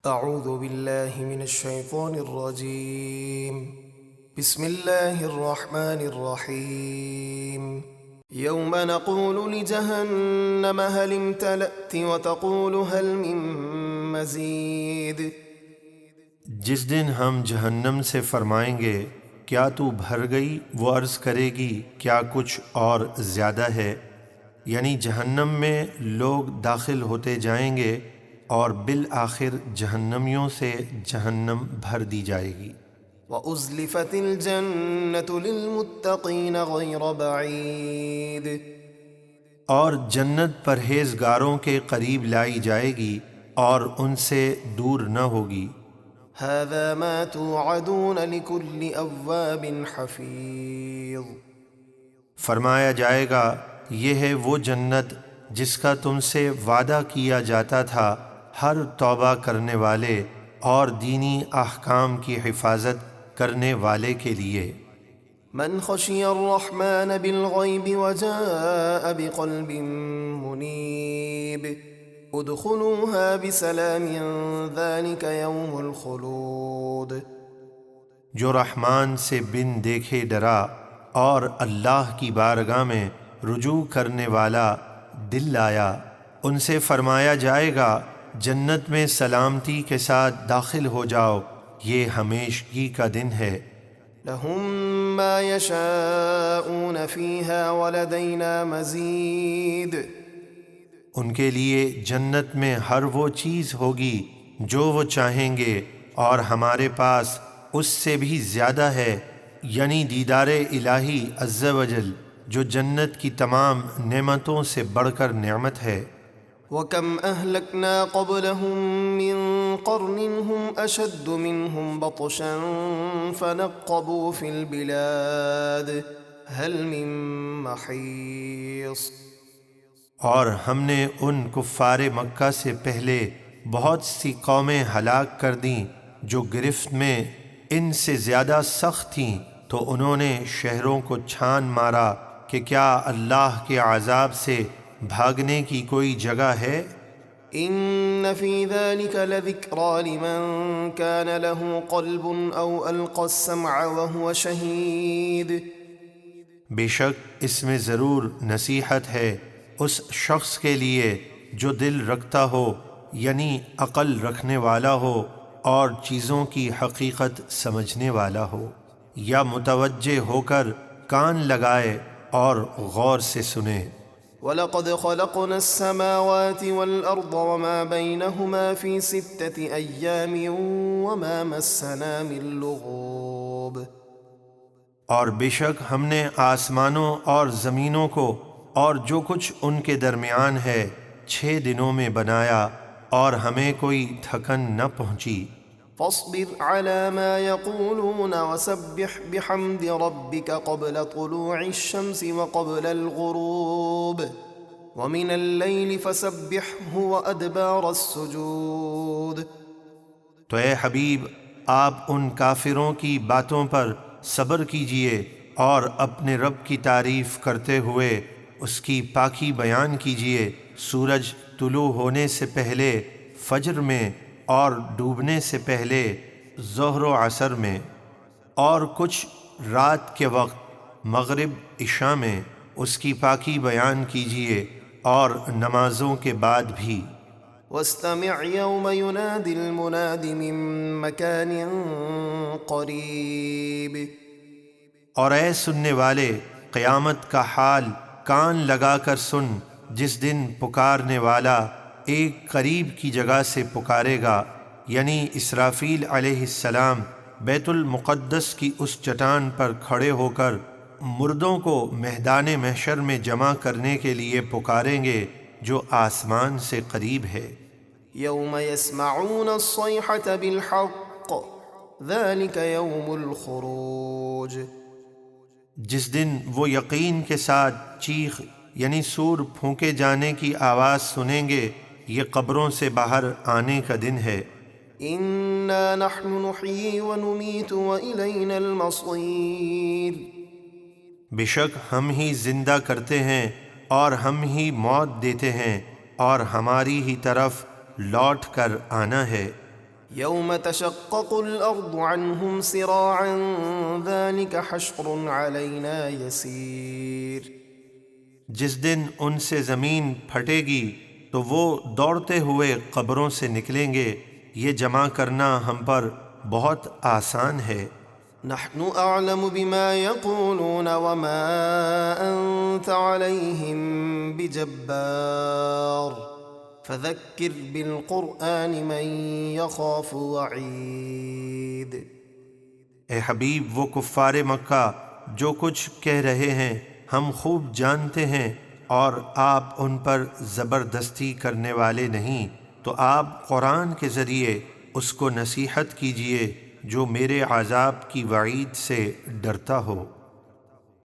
اعوذ باللہ من الشیطان الرجیم بسم اللہ الرحمن الرحیم یوم نقول لجہنم هل امتلأت وتقول هل من مزید۔ جس دن ہم جہنم سے فرمائیں گے کیا تو بھر گئی، وہ عرض کرے گی کیا کچھ اور زیادہ ہے، یعنی جہنم میں لوگ داخل ہوتے جائیں گے اور بالآخر جہنمیوں سے جہنم بھر دی جائے گی۔ وَأُزْلِفَتِ الْجَنَّةُ لِلْمُتَّقِينَ غَيْرَ بَعِيدٍ، اور جنت پرہیزگاروں کے قریب لائی جائے گی اور ان سے دور نہ ہوگی۔ هَذَا مَا تُوعَدُونَ لِكُلِّ أَوَّابٍ حَفِيظٍ، فرمایا جائے گا یہ ہے وہ جنت جس کا تم سے وعدہ کیا جاتا تھا ہر توبہ کرنے والے اور دینی احکام کی حفاظت کرنے والے کے لیے۔ من خشی الرحمن بالغیب وجاء بقلب منیب ادخلوها بسلام ذلك یوم الخلود۔ جو رحمان سے بن دیکھے ڈرا اور اللہ کی بارگاہ میں رجوع کرنے والا دل لایا، ان سے فرمایا جائے گا جنت میں سلامتی کے ساتھ داخل ہو جاؤ، یہ ہمیشگی کا دن ہے۔ لهم ما يشاءون فيها ولدينا مزید، ان کے لیے جنت میں ہر وہ چیز ہوگی جو وہ چاہیں گے اور ہمارے پاس اس سے بھی زیادہ ہے، یعنی دیدار الہی عز و جل جو جنت کی تمام نعمتوں سے بڑھ کر نعمت ہے۔ وَكَمْ أَهْلَكْنَا قَبْلَهُمْ مِنْ قَرْنٍ هُمْ أَشَدُّ مِنْهُمْ بَطْشًا فَنَقَّبُوا فِي الْبِلَادِ هَلْ مِنْ مَحِيصٍ۔ اور ہم نے ان کفار مکہ سے پہلے بہت سی قومیں ہلاک کر دیں جو گرفت میں ان سے زیادہ سخت تھیں، تو انہوں نے شہروں کو چھان مارا کہ کیا اللہ کے عذاب سے بھاگنے کی کوئی جگہ ہے؟ ان فی ذلک لذکری لمن کان له قلب او القى السمع وهو شہید۔ بے شک اس میں ضرور نصیحت ہے اس شخص کے لیے جو دل رکھتا ہو، یعنی عقل رکھنے والا ہو اور چیزوں کی حقیقت سمجھنے والا ہو، یا متوجہ ہو کر کان لگائے اور غور سے سنے۔ وَلَقَدْ خَلَقْنَا السَّمَاوَاتِ وَالْأَرْضَ وَمَا بَيْنَهُمَا فِي 6 أَيَّامٍ وَمَا مَسَّنَا مِن لُغُوبٍ۔ اور بے شک ہم نے آسمانوں اور زمینوں کو اور جو کچھ ان کے درمیان ہے 6 دنوں میں بنایا اور ہمیں کوئی تھکن نہ پہنچی۔ فاصبر على ما يقولون وسبح بحمد ربك قبل طلوع الشمس وقبل الغروب ومن الليل فسبحه وأدبار السجود۔ تو اے حبیب آپ ان کافروں کی باتوں پر صبر کیجئے اور اپنے رب کی تعریف کرتے ہوئے اس کی پاکی بیان کیجئے، سورج طلوع ہونے سے پہلے فجر میں اور ڈوبنے سے پہلے ظہر و عصر میں، اور کچھ رات کے وقت مغرب عشاء میں اس کی پاکی بیان کیجئے اور نمازوں کے بعد بھی۔ واستمع يوم ينادي المناد من مكان قريب۔ اور اے سننے والے قیامت کا حال کان لگا کر سن، جس دن پکارنے والا ایک قریب کی جگہ سے پکارے گا، یعنی اسرافیل علیہ السلام بیت المقدس کی اس چٹان پر کھڑے ہو کر مردوں کو میدان محشر میں جمع کرنے کے لیے پکاریں گے جو آسمان سے قریب ہے۔ یوم یسمعون الصیحة بالحق ذلك یوم الخروج۔ جس دن وہ یقین کے ساتھ چیخ یعنی سور پھونکے جانے کی آواز سنیں گے، یہ قبروں سے باہر آنے کا دن ہے۔ انا نحن نحیی ونمیت والینا المصیر۔ بے شک ہم ہی زندہ کرتے ہیں اور ہم ہی موت دیتے ہیں اور ہماری ہی طرف لوٹ کر آنا ہے۔ يوم تشقق الأرض عنهم سراعا ذلك حشر علينا يسير۔ جس دن ان سے زمین پھٹے گی تو وہ دوڑتے ہوئے قبروں سے نکلیں گے، یہ جمع کرنا ہم پر بہت آسان ہے۔ نحن أعلم بما يقولون وما أنت عليهم بجبار فذكر بالقرآن من يخاف وعيد۔ اے حبیب، وہ کفار مکہ جو کچھ کہہ رہے ہیں ہم خوب جانتے ہیں، اور آپ ان پر زبردستی کرنے والے نہیں، تو آپ قرآن کے ذریعے اس کو نصیحت کیجئے جو میرے عذاب کی وعید سے ڈرتا ہو۔